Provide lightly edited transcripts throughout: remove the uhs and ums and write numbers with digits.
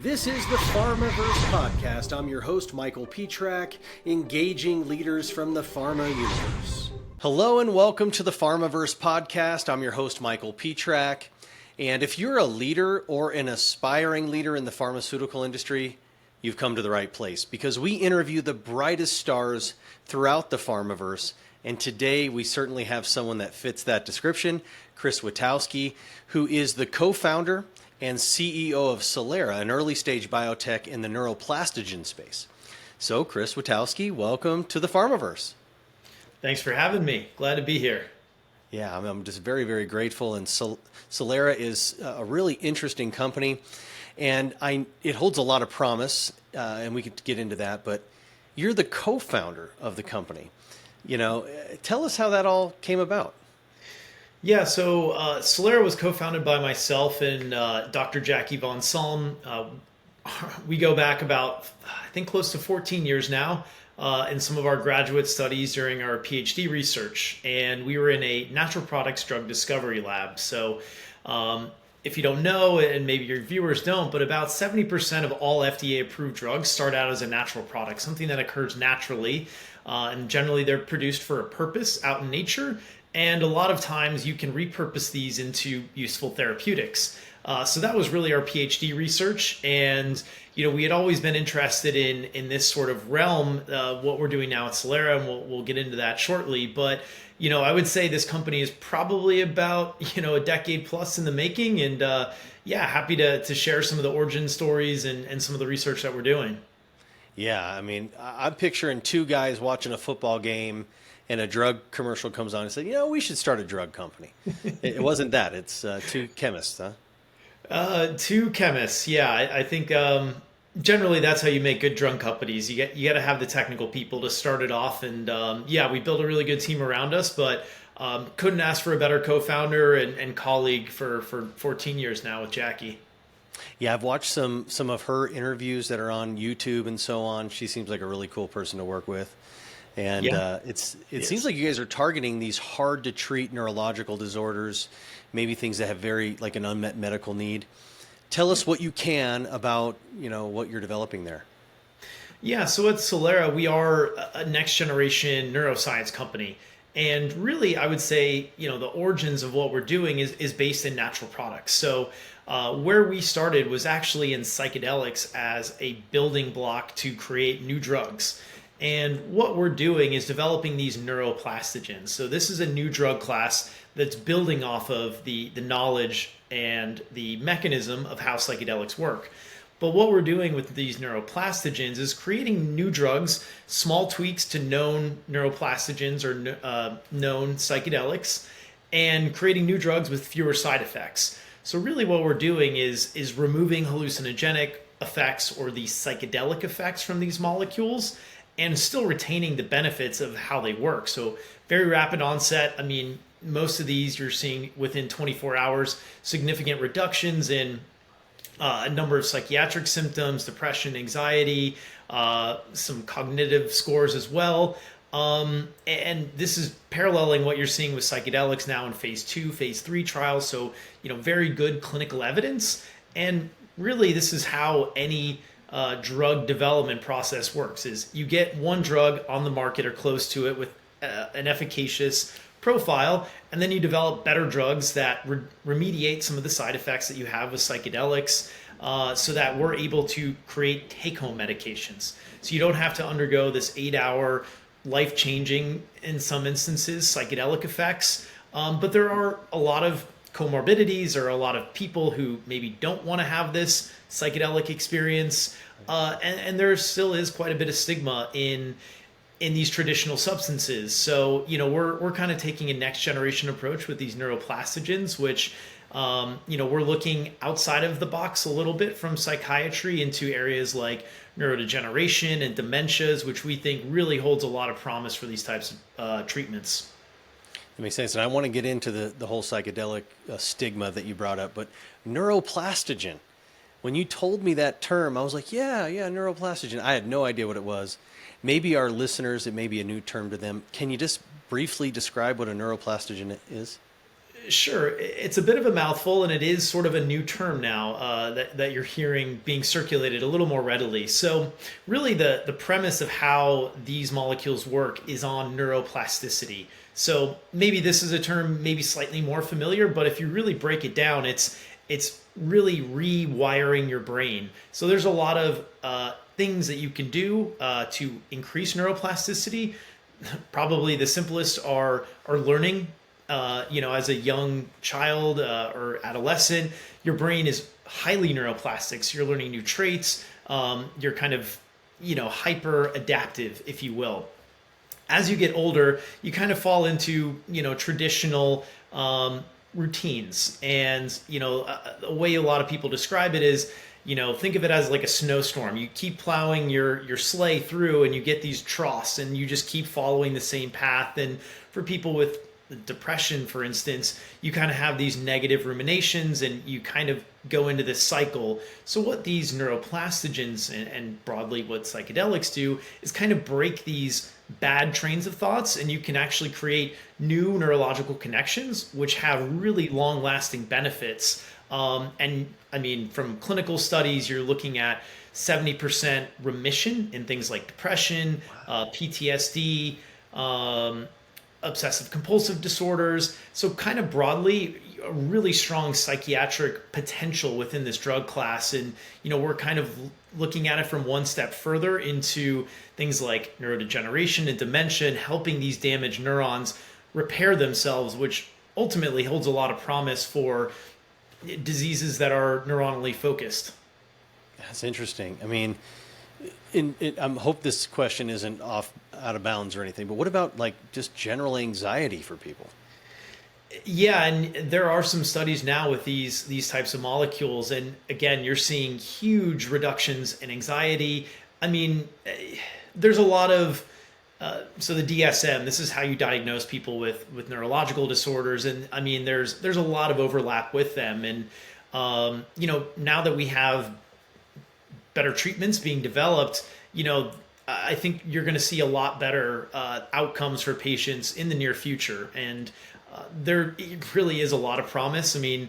This is the Pharmaverse Podcast. I'm your host, Michael Pietrack, engaging leaders from the pharma universe. Hello and welcome to the Pharmaverse Podcast. I'm your host, Michael Pietrack. And if you're a leader or an aspiring leader in the pharmaceutical industry, you've come to the right place because we interview the brightest stars throughout the Pharmaverse. And today we certainly have someone that fits that description, Chris Witowski, who is the co-founder and CEO of Solera, an early-stage biotech in the neuroplastogen space. So, Chris Witowski, welcome to the Pharmaverse. Thanks for having me. Glad to be here. Yeah, I'm just very, very grateful. And Solera is a really interesting company, and it holds a lot of promise, and we could get into that. But you're the co-founder of the company. You know, tell us how that all came about. Yeah, so Solera was co-founded by myself and Dr. Jackie von Salm. We go back about, I think, close to 14 years now in some of our graduate studies during our PhD research. And we were in a natural products drug discovery lab. So if you don't know, and maybe your viewers don't, but about 70% of all FDA-approved drugs start out as a natural product, something that occurs naturally. And generally, they're produced for a purpose out in nature. And a lot of times you can repurpose these into useful therapeutics. So that was really our PhD research. And, you know, we had always been interested in this sort of realm, what we're doing now at Solera, and we'll get into that shortly. But, you know, I would say this company is probably about, a decade plus in the making. And happy to share some of the origin stories and some of the research that we're doing. Yeah, I mean, I'm picturing two guys watching a football game and a drug commercial comes on and said, we should start a drug company. It wasn't that. It's two chemists, huh? Two chemists. Yeah, I think generally that's how you make good drug companies. You got to have the technical people to start it off. And we built a really good team around us, but couldn't ask for a better co-founder and colleague for 14 years now with Jackie. Yeah, I've watched some of her interviews that are on YouTube and so on. She seems like a really cool person to work with. And it seems like you guys are targeting these hard to treat neurological disorders, maybe things that have very like an unmet medical need. Tell us what you can about, what you're developing there. Yeah, so at Solera, we are a next generation neuroscience company. And really, I would say, the origins of what we're doing is based in natural products. So where we started was actually in psychedelics as a building block to create new drugs. And what we're doing is developing these neuroplastogens. So this is a new drug class that's building off of the knowledge and the mechanism of how psychedelics work. But what we're doing with these neuroplastogens is creating new drugs, small tweaks to known neuroplastogens or known psychedelics, and creating new drugs with fewer side effects. So really what we're doing is removing hallucinogenic effects or the psychedelic effects from these molecules and still retaining the benefits of how they work. So very rapid onset. I mean, most of these you're seeing within 24 hours, significant reductions in a number of psychiatric symptoms, depression, anxiety, some cognitive scores as well. And this is paralleling what you're seeing with psychedelics now in phase 2, phase 3 trials. So, very good clinical evidence. And really, this is how any drug development process works, is you get one drug on the market or close to it with an efficacious profile, and then you develop better drugs that remediate some of the side effects that you have with psychedelics, so that we're able to create take-home medications. So you don't have to undergo this 8-hour life-changing, in some instances, psychedelic effects, but there are a lot of comorbidities or a lot of people who maybe don't want to have this psychedelic experience, and there still is quite a bit of stigma in these traditional substances. So we're kind of taking a next generation approach with these neuroplastogens, which we're looking outside of the box a little bit from psychiatry into areas like neurodegeneration and dementias, which we think really holds a lot of promise for these types of treatments. That makes sense. And I want to get into the whole psychedelic stigma that you brought up, but neuroplastogen, when you told me that term, I was like, yeah, neuroplastogen. I had no idea what it was. Maybe our listeners, it may be a new term to them. Can you just briefly describe what a neuroplastogen is? Sure, it's a bit of a mouthful, and it is sort of a new term now that you're hearing being circulated a little more readily. So, really, the premise of how these molecules work is on neuroplasticity. So, maybe this is a term maybe slightly more familiar, but if you really break it down, it's really rewiring your brain. So, there's a lot of things that you can do to increase neuroplasticity. Probably the simplest are learning. As a young child or adolescent, your brain is highly neuroplastic. So you're learning new traits. You're kind of, hyper adaptive, if you will. As you get older, you kind of fall into, traditional routines. And, the way a lot of people describe it is, think of it as like a snowstorm. You keep plowing your sleigh through and you get these troughs and you just keep following the same path. And for people with depression, for instance, you kind of have these negative ruminations and you kind of go into this cycle. So what these neuroplastogens and broadly what psychedelics do is kind of break these bad trains of thoughts, and you can actually create new neurological connections which have really long lasting benefits. And I mean, from clinical studies, you're looking at 70% remission in things like depression, PTSD, obsessive compulsive disorders. So kind of broadly, a really strong psychiatric potential within this drug class. And, we're kind of looking at it from one step further into things like neurodegeneration and dementia, and helping these damaged neurons repair themselves, which ultimately holds a lot of promise for diseases that are neuronally focused. That's interesting. I mean, I hope this question isn't out of bounds or anything, but what about like just general anxiety for people? Yeah, and there are some studies now with these types of molecules, and again, you're seeing huge reductions in anxiety. I mean, there's a lot of so the DSM. This is how you diagnose people with neurological disorders, and I mean, there's a lot of overlap with them, and now that we have better treatments being developed, I think you're going to see a lot better outcomes for patients in the near future. And there really is a lot of promise. I mean,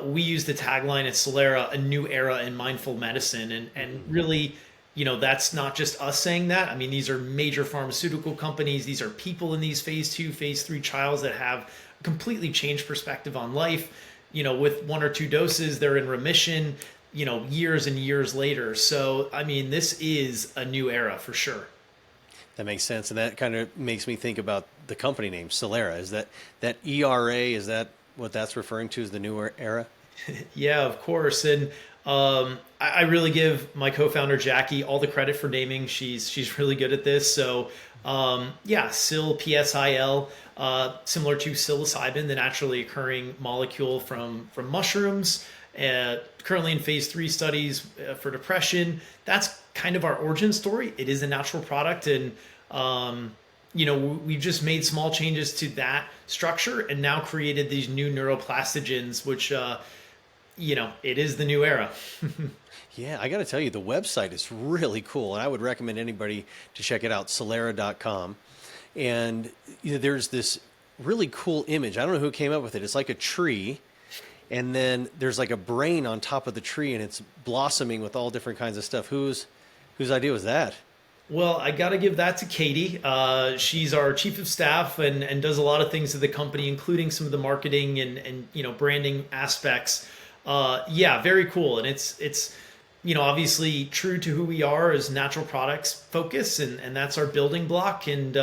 we use the tagline at Solera, a new era in mindful medicine. And really, that's not just us saying that. I mean, these are major pharmaceutical companies. These are people in these phase 2, phase 3 trials that have completely changed perspective on life. With 1 or 2 doses, they're in remission, years and years later. So, I mean, this is a new era for sure. That makes sense. And that kind of makes me think about the company name, Stilera. Is that ERA, is that what that's referring to as the new era? Yeah, of course. And I really give my co-founder, Jackie, all the credit for naming. She's really good at this. So, Sil, PSIL, similar to psilocybin, the naturally occurring molecule from mushrooms. Currently in phase 3 studies for depression. That's kind of our origin story. It is a natural product, and we've just made small changes to that structure and now created these new neuroplastogens, which it is the new era. Yeah, I got to tell you, the website is really cool, and I would recommend anybody to check it out, Solera.com. And there's this really cool image. I don't know who came up with it. It's like a tree. And then there's like a brain on top of the tree, and it's blossoming with all different kinds of stuff. Whose idea was that? Well, I got to give that to Katie. She's our chief of staff and does a lot of things at the company, including some of the marketing and branding aspects. Very cool. And it's obviously true to who we are as natural products focus, and that's our building block. And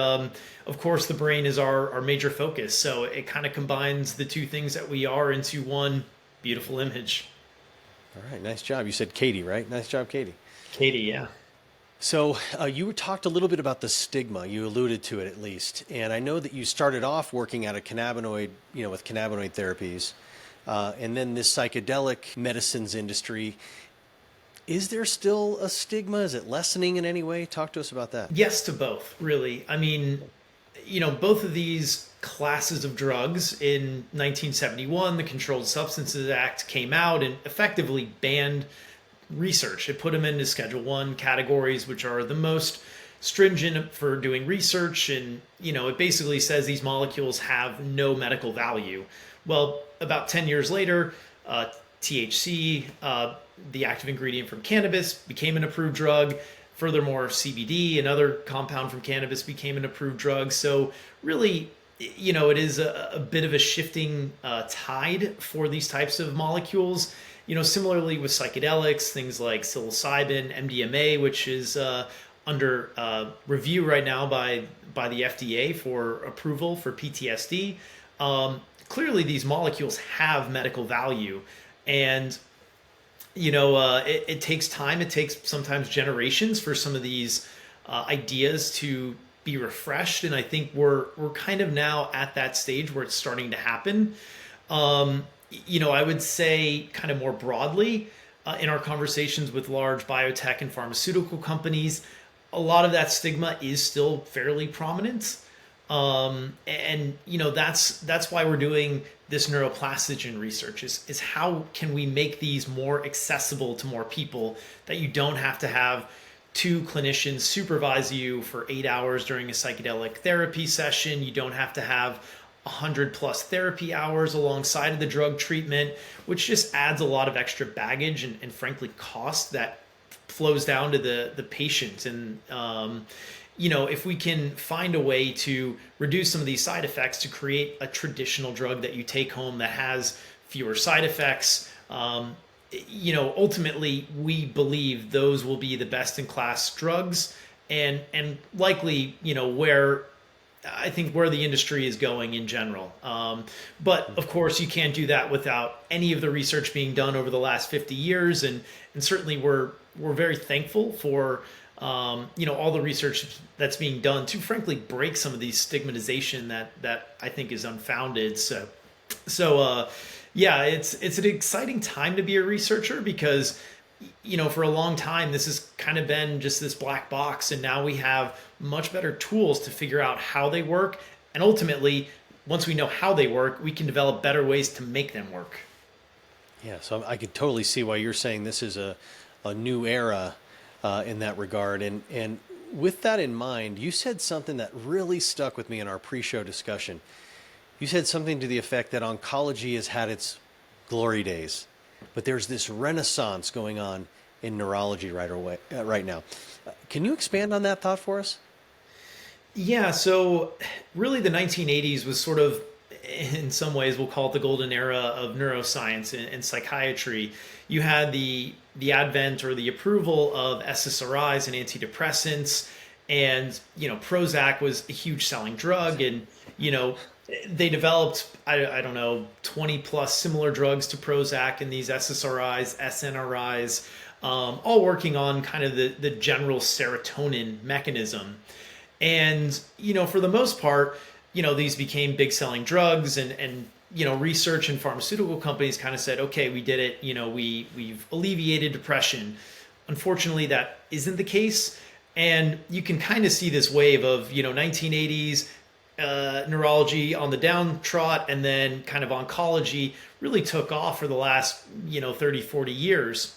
of course, the brain is our major focus. So it kind of combines the two things that we are into one beautiful image. All right. Nice job. You said Katie, right? Nice job, Katie. Katie, yeah. So you talked a little bit about the stigma. You alluded to it at least. And I know that you started off working at a cannabinoid, with cannabinoid therapies, and then this psychedelic medicines industry. Is there still a stigma? Is it lessening in any way? Talk to us about that. Yes to both, really. I mean, both of these classes of drugs in 1971, the Controlled Substances Act came out and effectively banned research. It put them into Schedule 1 categories, which are the most stringent for doing research. And, it basically says these molecules have no medical value. Well, about 10 years later, THC, the active ingredient from cannabis, became an approved drug. Furthermore, CBD, another compound from cannabis, became an approved drug. So really, it is a bit of a shifting tide for these types of molecules. Similarly with psychedelics, things like psilocybin, MDMA, which is under review right now by the FDA for approval for PTSD. Clearly, these molecules have medical value, and it takes time. It takes sometimes generations for some of these ideas to be refreshed, and I think we're kind of now at that stage where it's starting to happen. I would say kind of more broadly in our conversations with large biotech and pharmaceutical companies, a lot of that stigma is still fairly prominent. That's why we're doing this neuroplastogen research is how can we make these more accessible to more people, that you don't have to have two clinicians supervise you for 8 hours during a psychedelic therapy session. You don't have to have 100+ therapy hours alongside of the drug treatment, which just adds a lot of extra baggage and frankly cost that flows down to the patient. And if we can find a way to reduce some of these side effects to create a traditional drug that you take home that has fewer side effects, ultimately we believe those will be the best in class drugs, and likely, where I think where the industry is going in general. But of course you can't do that without any of the research being done over the last 50 years. And certainly we're very thankful for, all the research that's being done to frankly break some of these stigmatization that I think is unfounded. So it's an exciting time to be a researcher, because for a long time this has kind of been just this black box, and now we have much better tools to figure out how they work, and ultimately once we know how they work, we can develop better ways to make them work. Yeah, so I could totally see why you're saying this is a new era in that regard. And with that in mind, you said something that really stuck with me in our pre-show discussion. You said something to the effect that oncology has had its glory days, but there's this renaissance going on in neurology right now. Can you expand on that thought for us? Yeah, so really the 1980s was sort of, in some ways, we'll call it the golden era of neuroscience and psychiatry. You had the advent or the approval of SSRIs and antidepressants, and Prozac was a huge selling drug, and they developed, I don't know, 20 plus similar drugs to Prozac, and these SSRIs, SNRIs, all working on kind of the general serotonin mechanism. And, for the most part, these became big selling drugs, and research and pharmaceutical companies kind of said, okay, we did it. We've alleviated depression. Unfortunately, that isn't the case. And you can kind of see this wave of, 1980s neurology on the downtrot, and then kind of oncology really took off for the last, 30, 40 years.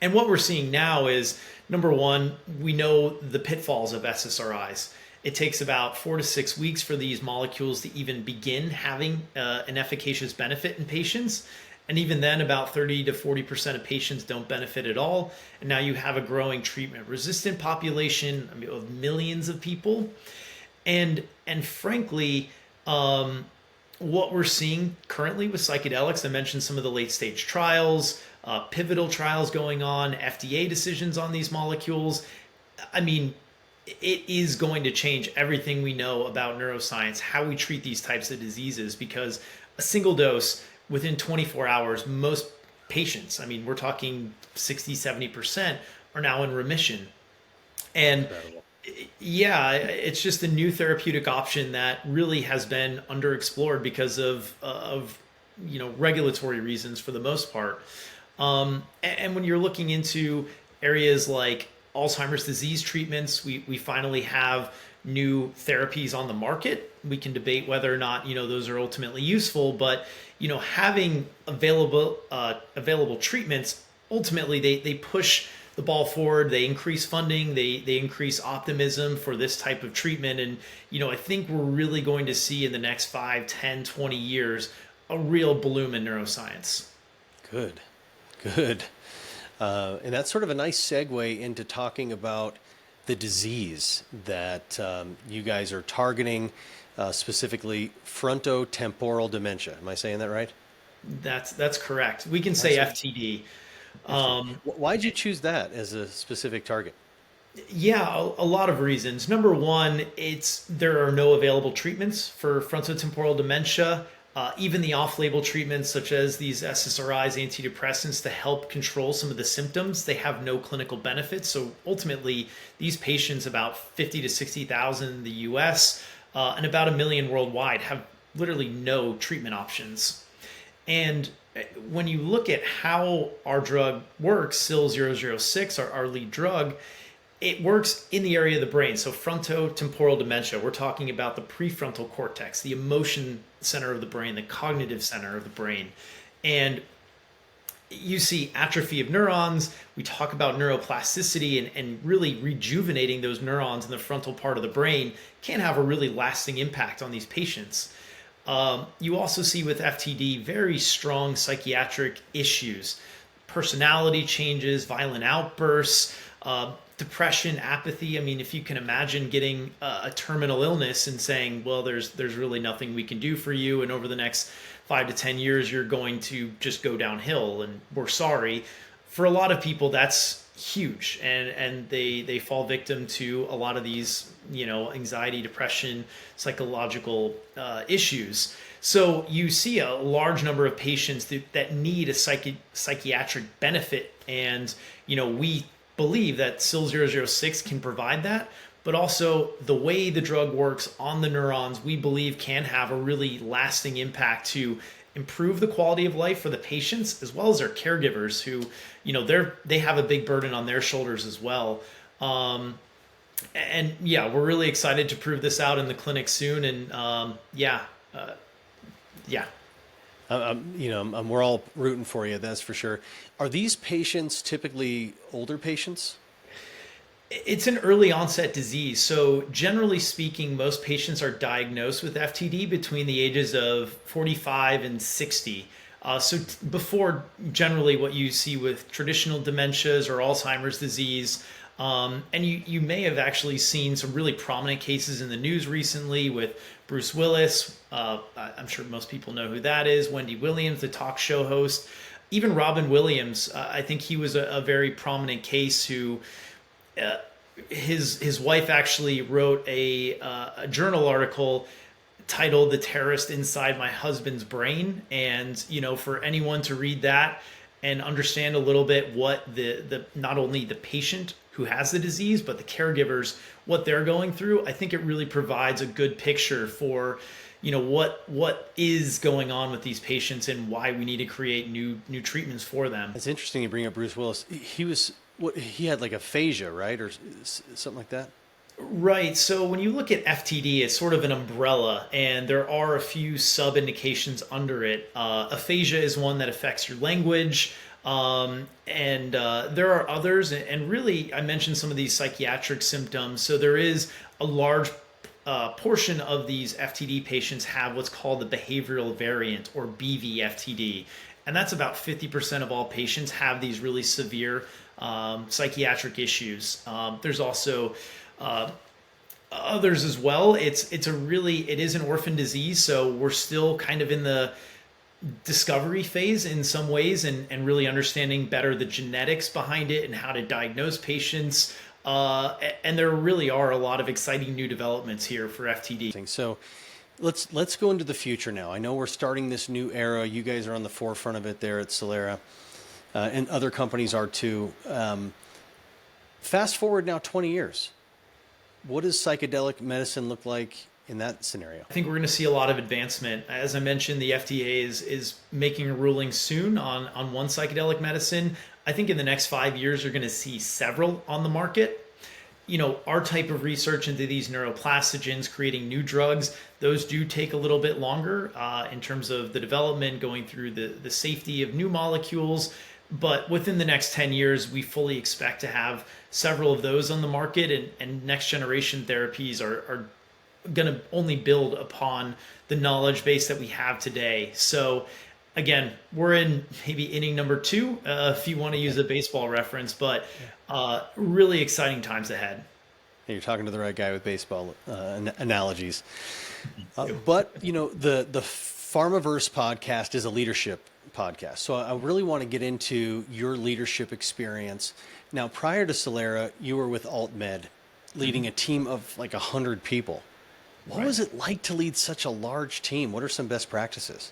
And what we're seeing now is, number one, we know the pitfalls of SSRIs. It takes about 4 to 6 weeks for these molecules to even begin having an efficacious benefit in patients. And even then, about 30 to 40% of patients don't benefit at all. And now you have a growing treatment-resistant population of millions of people. And frankly, what we're seeing currently with psychedelics, I mentioned some of the late-stage trials, pivotal trials going on, FDA decisions on these molecules. I mean, it is going to change everything we know about neuroscience, how we treat these types of diseases, because a single dose within 24 hours, most patients, we're talking 60, 70% are now in remission. And incredible. Yeah, it's just a new therapeutic option that really has been underexplored because of regulatory reasons for the most part. And when you're looking into areas like Alzheimer's disease treatments, we finally have new therapies on the market. We can debate whether or not those are ultimately useful, but having available treatments, ultimately they push the ball forward. They increase funding. They increase optimism for this type of treatment. And I think we're really going to see in the next 5, 10, 20 years a real bloom in neuroscience. Good, good. And that's sort of a nice segue into talking about the disease that you guys are targeting, specifically frontotemporal dementia. Am I saying that right? That's correct. We can say FTD. Why'd you choose that as a specific target? Yeah, a lot of reasons. Number one, there are no available treatments for frontotemporal dementia. Even the off-label treatments, such as these SSRIs, antidepressants, to help control some of the symptoms, they have no clinical benefits. So ultimately, these patients, about 50 to 60,000 in the U.S. And about 1 million worldwide, have literally no treatment options. And when you look at how our drug works, SIL-006, our lead drug, it works in the area of the brain. So frontotemporal dementia, we're talking about the prefrontal cortex, the emotion center of the brain, the cognitive center of the brain. And you see atrophy of neurons. We talk about neuroplasticity, and really rejuvenating those neurons in the frontal part of the brain can have a really lasting impact on these patients. You also see with FTD very strong psychiatric issues, personality changes, violent outbursts, depression, apathy. I mean, if you can imagine getting a terminal illness and saying, well, there's really nothing we can do for you, and over the next 5 to 10 years, you're going to just go downhill, and we're sorry. For a lot of people, that's huge, and they fall victim to a lot of these, anxiety, depression, psychological issues. So you see a large number of patients that need a psychiatric benefit, and we believe that SIL-006 can provide that, but also the way the drug works on the neurons, we believe can have a really lasting impact to improve the quality of life for the patients as well as their caregivers, who, they have a big burden on their shoulders as well. And yeah, we're really excited to prove this out in the clinic soon. And we're all rooting for you, that's for sure. Are these patients typically older patients? It's an early onset disease. So generally speaking, most patients are diagnosed with FTD between the ages of 45 and 60. Before generally what you see with traditional dementias or Alzheimer's disease. And you may have actually seen some really prominent cases in the news recently with Bruce Willis. I'm sure most people know who that is. Wendy Williams, the talk show host. Even Robin Williams, I think he was a very prominent case who his wife actually wrote a journal article titled "The Terrorist Inside My Husband's Brain." And, for anyone to read that and understand a little bit what the not only the patient who has the disease, but the caregivers, what they're going through, I think it really provides a good picture for, what is going on with these patients and why we need to create new treatments for them. It's interesting you bring up Bruce Willis. He had like aphasia, right? Or something like that? Right. So when you look at FTD, it's sort of an umbrella, and there are a few sub-indications under it. Aphasia is one that affects your language. And there are others, and really I mentioned some of these psychiatric symptoms. So there is a large portion of these FTD patients have what's called the behavioral variant, or BVFTD. And that's about 50% of all patients have these really severe psychiatric issues. There's also others as well. It is an orphan disease, so we're still kind of in the discovery phase in some ways, and really understanding better the genetics behind it and how to diagnose patients. And there really are a lot of exciting new developments here for FTD. So let's go into the future now. I know we're starting this new era. You guys are on the forefront of it there at Solera, and other companies are too. Fast forward now 20 years. What does psychedelic medicine look like in that scenario? I think we're going to see a lot of advancement. As I mentioned, the FDA is making a ruling soon on one psychedelic medicine. I think in the next 5 years, you're going to see several on the market. Our type of research into these neuroplastogens, creating new drugs, those do take a little bit longer in terms of the development, going through the safety of new molecules. But within the next 10 years, we fully expect to have several of those on the market, and next generation therapies are going to only build upon the knowledge base that we have today. So again, we're in maybe inning number 2, if you want to use a baseball reference, but really exciting times ahead. You're talking to the right guy with baseball analogies. But, the Pharmaverse podcast is a leadership podcast. So I really want to get into your leadership experience. Now, prior to Solera, you were with AltMed, leading a team of like 100 people. What was it like to lead such a large team? What are some best practices?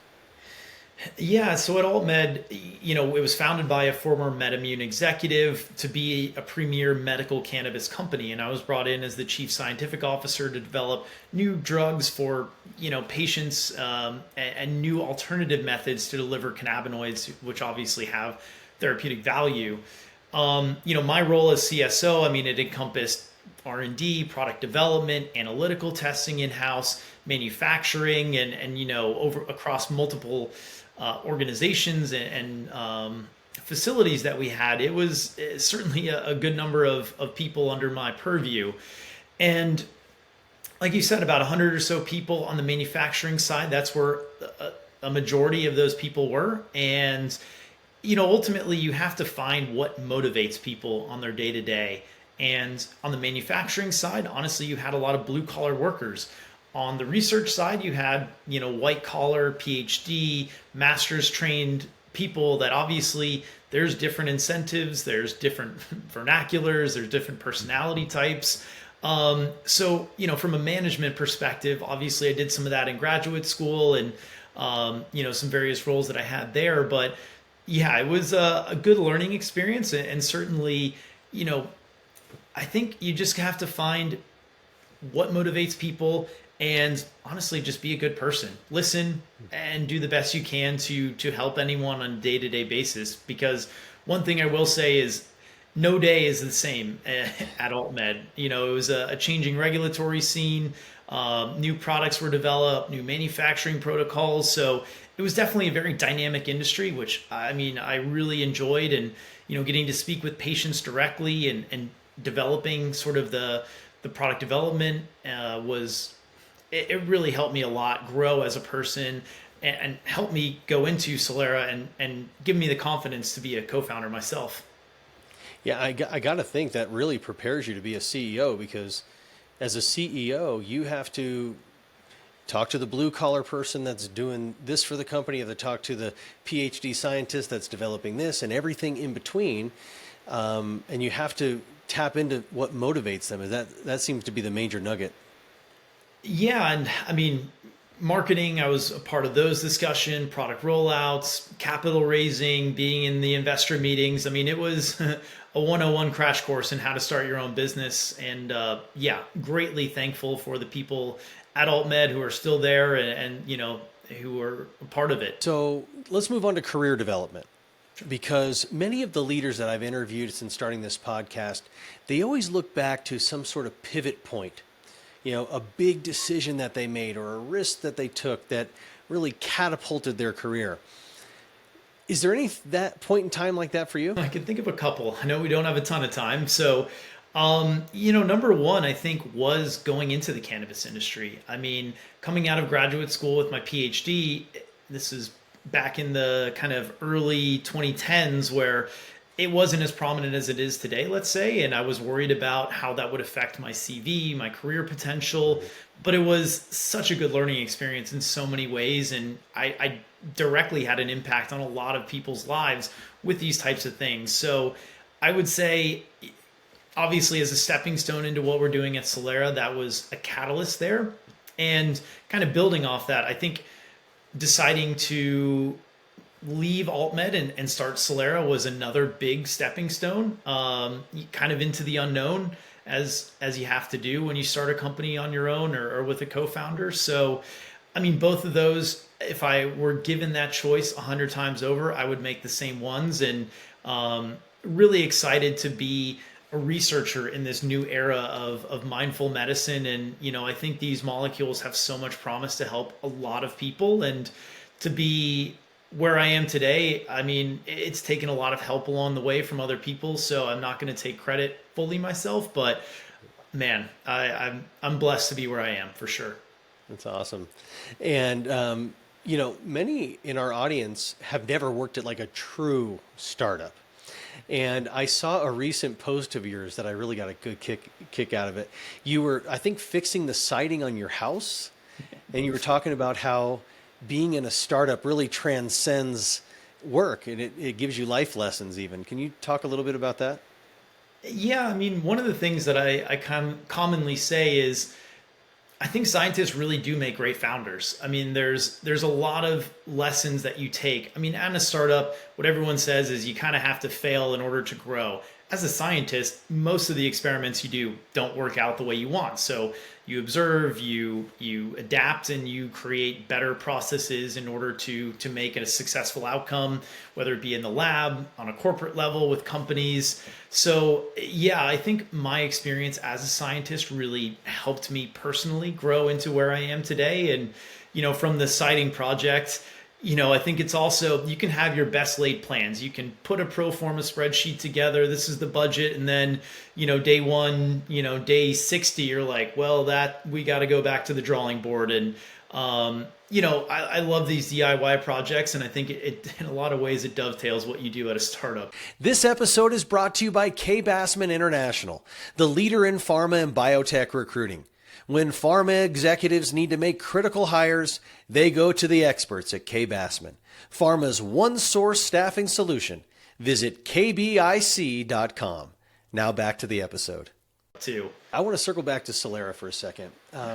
Yeah, so at AltMed, it was founded by a former MedImmune executive to be a premier medical cannabis company, and I was brought in as the chief scientific officer to develop new drugs for patients and new alternative methods to deliver cannabinoids, which obviously have therapeutic value. My role as CSO, it encompassed R&D, product development, analytical testing in-house, manufacturing, and over across multiple organizations and facilities that we had. It was certainly a good number of people under my purview. And like you said, about 100 or so people on the manufacturing side. That's where a majority of those people were. And, ultimately you have to find what motivates people on their day to day. And on the manufacturing side, honestly, you had a lot of blue collar workers. On the research side, you had, white collar, PhD, master's trained people that obviously there's different incentives, there's different vernaculars, there's different personality types. So, from a management perspective, obviously I did some of that in graduate school and, some various roles that I had there. But yeah, it was a good learning experience. And certainly, I think you just have to find what motivates people and honestly just be a good person. Listen and do the best you can to help anyone on a day-to-day basis. Because one thing I will say is no day is the same at AltMed. It was a changing regulatory scene. New products were developed, new manufacturing protocols. So it was definitely a very dynamic industry, which I really enjoyed. And, getting to speak with patients directly and developing sort of the product development it really helped me a lot grow as a person and help me go into Solera and give me the confidence to be a co-founder myself. Yeah, I got to think that really prepares you to be a CEO, because as a CEO, you have to talk to the blue collar person that's doing this for the company, you have to talk to the PhD scientist that's developing this and everything in between. And you have to tap into what motivates them. That seems to be the major nugget. Yeah, and marketing, I was a part of those discussion, product rollouts, capital raising, being in the investor meetings. It was a 101 crash course in how to start your own business. And greatly thankful for the people at AltMed who are still there and who are a part of it. So let's move on to career development. Because many of the leaders that I've interviewed since starting this podcast, they always look back to some sort of pivot point, a big decision that they made or a risk that they took that really catapulted their career. Is there any that point in time like that for you? I can think of a couple. I know we don't have a ton of time. So, number one, I think, was going into the cannabis industry. Coming out of graduate school with my PhD, this is back in the kind of early 2010s where it wasn't as prominent as it is today, let's say. And I was worried about how that would affect my CV, my career potential. But it was such a good learning experience in so many ways. And I directly had an impact on a lot of people's lives with these types of things. So I would say, obviously, as a stepping stone into what we're doing at Solera, that was a catalyst there. And kind of building off that, I think deciding to leave AltMed and start Solera was another big stepping stone, kind of into the unknown as you have to do when you start a company on your own or with a co-founder. So, both of those, if I were given that choice 100 times over, I would make the same ones. And really excited to be a researcher in this new era of mindful medicine. And, I think these molecules have so much promise to help a lot of people. And to be where I am today, it's taken a lot of help along the way from other people. So I'm not going to take credit fully myself, but man, I'm blessed to be where I am for sure. That's awesome. And, you know, many in our audience have never worked at like a true startup. And I saw a recent post of yours that I really got a good kick out of it. You were, I think, fixing the siding on your house, and you were talking about how being in a startup really transcends work, and it gives you life lessons even. Can you talk a little bit about that? Yeah, I mean, one of the things that I commonly say is I think scientists really do make great founders. I mean, there's a lot of lessons that you take. I mean, at a startup, what everyone says is you kind of have to fail in order to grow. As a scientist, most of the experiments you do don't work out the way you want. So you observe, you adapt, and you create better processes in order to make it a successful outcome, whether it be in the lab, on a corporate level with companies. So yeah, I think my experience as a scientist really helped me personally grow into where I am today. And, you know, from the siding project, you know, I think it's also, you can have your best laid plans. You can put a pro forma spreadsheet together. This is the budget. And then, you know, day one, you know, day 60, you're like, well, that we got to go back to the drawing board. And, you know, I love these DIY projects. And I think it in a lot of ways, it dovetails what you do at a startup. This episode is brought to you by K. Bassman International, the leader in pharma and biotech recruiting. When pharma executives need to make critical hires, they go to the experts at K. Bassman, pharma's one-source staffing solution. Visit kbic.com. Now back to the episode. I want to circle back to Solera for a second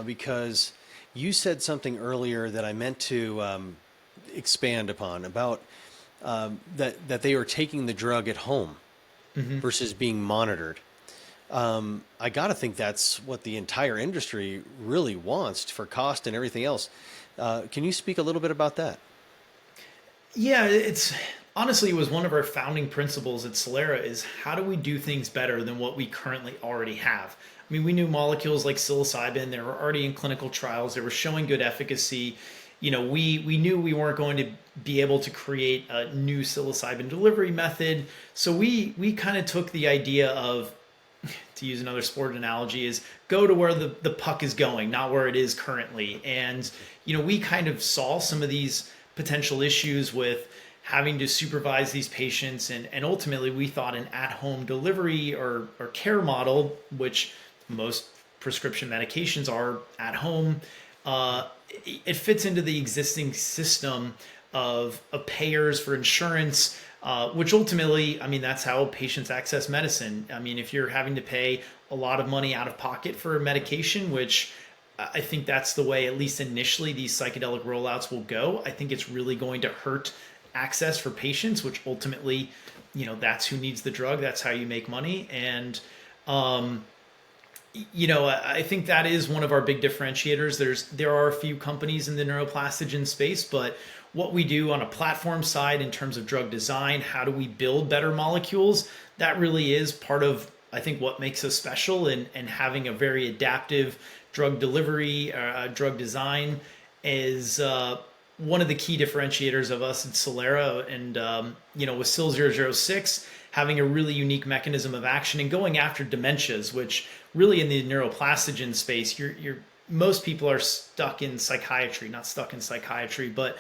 because you said something earlier that I meant to expand upon about that they are taking the drug at home versus being monitored. I got to think that's what the entire industry really wants for cost and everything else. Can you speak a little bit about that? Yeah, honestly, it was one of our founding principles at Solera is how do we do things better than what we currently already have? I mean, we knew molecules like psilocybin, they were already in clinical trials, they were showing good efficacy. You know, we knew we weren't going to be able to create a new psilocybin delivery method. So we kind of took the idea of, to use another sport analogy, is go to where the puck is going, not where it is currently. And, you know, we kind of saw some of these potential issues with having to supervise these patients. And ultimately, we thought an at-home delivery or care model, which most prescription medications are at home, it fits into the existing system of payers for insurance, which ultimately, I mean, that's how patients access medicine. I mean, if you're having to pay a lot of money out of pocket for a medication, which I think that's the way, at least initially, these psychedelic rollouts will go, I think it's really going to hurt access for patients, which ultimately, you know, that's who needs the drug. That's how you make money. And, you know, I think that is one of our big differentiators. There are a few companies in the neuroplastogen space, but what we do on a platform side in terms of drug design, how do we build better molecules? That really is part of, I think, what makes us special, and having a very adaptive drug delivery, drug design is one of the key differentiators of us at Solera. And, you know, with SIL 006, having a really unique mechanism of action and going after dementias, which really in the neuroplastogen space, most people are stuck in psychiatry, not stuck in psychiatry, but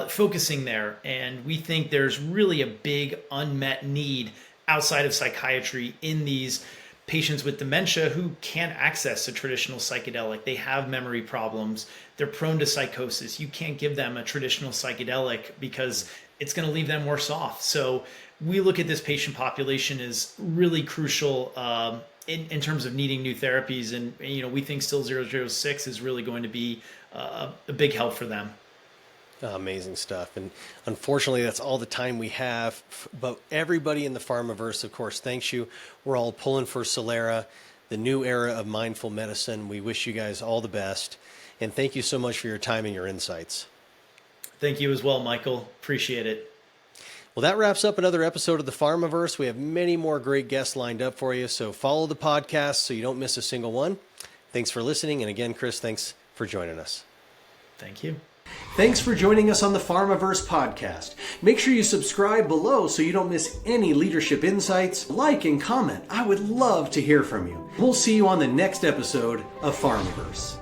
focusing there. And we think there's really a big unmet need outside of psychiatry in these patients with dementia who can't access a traditional psychedelic. They have memory problems. They're prone to psychosis. You can't give them a traditional psychedelic because it's going to leave them worse off. So we look at this patient population as really crucial in terms of needing new therapies. And, you know, we think SIL 006 is really going to be a big help for them. Amazing stuff. And unfortunately, that's all the time we have. But everybody in the Pharmaverse, of course, thanks you. We're all pulling for Solera, the new era of mindful medicine. We wish you guys all the best. And thank you so much for your time and your insights. Thank you as well, Michael. Appreciate it. Well, that wraps up another episode of the Pharmaverse. We have many more great guests lined up for you. So follow the podcast so you don't miss a single one. Thanks for listening. And again, Chris, thanks for joining us. Thank you. Thanks for joining us on the Pharmaverse Podcast. Make sure you subscribe below so you don't miss any leadership insights. Like and comment. I would love to hear from you. We'll see you on the next episode of Pharmaverse.